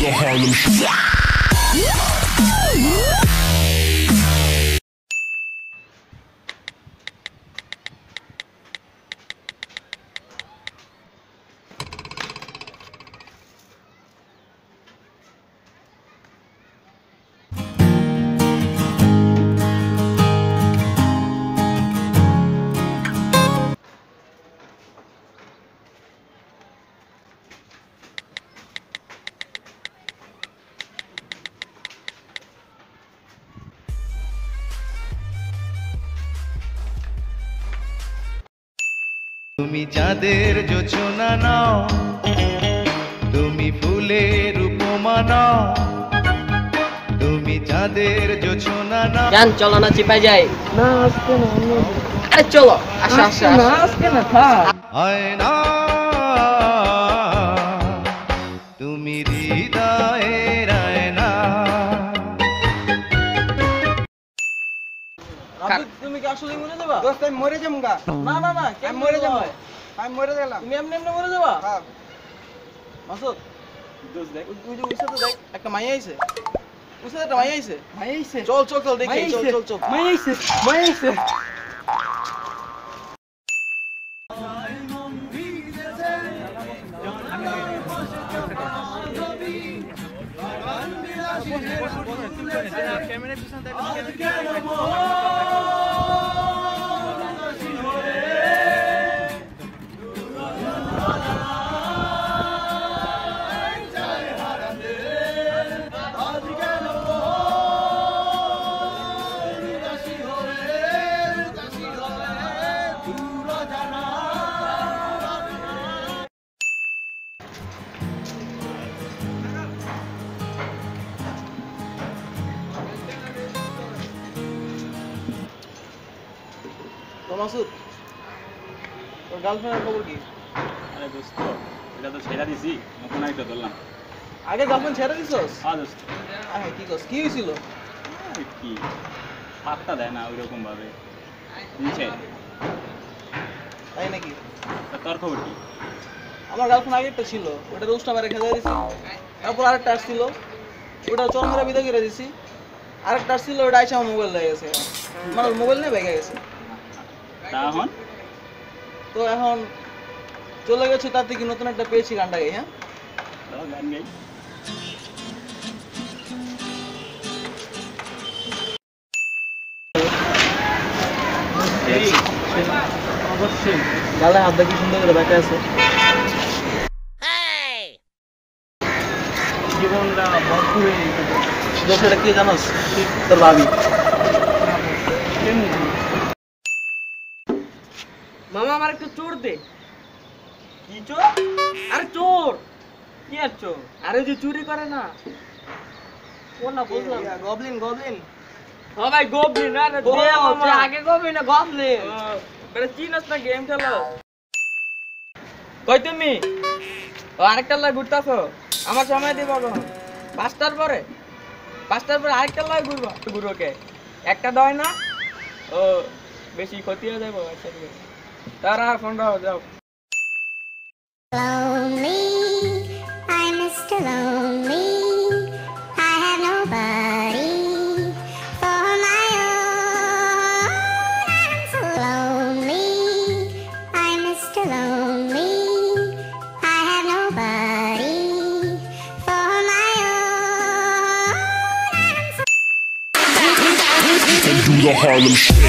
the Harlem Shake. তুমি চাঁদের জোছনা নাও, তুমি ফুলের উপমা নাও, তুমি চাঁদের জোছনা নাও। জান চলো না চিপাই যাই। না আজকে না, আরে চলো আসো আসো না আজকে না, থাক। হয় না তুমি হৃদয়ের আয়না। তুমি কি আসলে মরে যাবা? দোস্ত আমি মরে যাবো গা। না না না, আমি মরে যাবো, আমি মরে গেলাম। তুমি এমনি এমনি মরে যাবা? হ্যাঁ। মাসুদ দোস্ত দেখ, ওই যে ওই সাথে দেখ একটা মাইয়া আইছে, ওই সাথে একটা মাইয়া আইছে। ভাই আইছে, চল চল চল দেখি, চল চল চল। ভাই আইছে, ভাই আইছে। তো মাসুদ, তোর গার্লফ্রেন্ডের খবর কি? আরে দোস্ত, এটা তো ছেড়ে দিছি, নতুন একটা ধরলাম। আগে গার্লফ্রেন্ড ছেড়ে দিছস? হ্যাঁ দোস্ত, হ্যাঁ, কি কস, কি হয়েছিল? আরে কি পাত্তা দেয় না ওইরকম ভাবে নিচে। তাই নাকি? তা তোর খবর কি? আমার গার্লফ্রেন্ড আগে একটা ছিল, ওটা রোস্টা মারে খেতে দিছি। তারপর আরেকটা আসছিল, ওটা চরম করে বিদায় করে দিছি। আরেকটা আসছিল, ওটা আইসা আমার মোবাইল লেগে গেছে, মানে মোবাইল নিয়ে ভেঙে গেছে। তা এখন তো এখন চলে গেছে, তার থেকে নতুন একটা পেয়েছি, গানটা গাই। হ্যাঁ, চলো গান গাই। অবশ্যই গালে হাত দেখি সুন্দর করে ব্যাটা আছে। জীবনটা ভরপুর হয়ে গেছে। দোষটা কি জানোস? তোর ভাবি। মামা আমার একটু চোর দে। কি চোর? আরে চোর। কি আর চোর? আরে যে চুরি করে না, কোন না বুঝলাম। Goblin Goblin. হ্যাঁ ভাই গবলিন। আরে দে মামা, আগে গবলিন না গবলিন। বেটা চিনস না, গেম খেলো। কই তুমি? ও আরেকটা লাই ঘুরতাছো? আমার সময় দিবা কখন? 5টার পরে? 5টার পরে আরেকটা লাই ঘুরবা? ঘুরোকে একটা দয় না, ও বেশি ক্ষতি হয়ে যাবে। তারা ফোন দাও, যাও। Lonely, I'm Mr. Lonely. I have nobody for my own. I'm so lonely, I'm Mr. Lonely. I have nobody for my own. And do the Harlem Shake.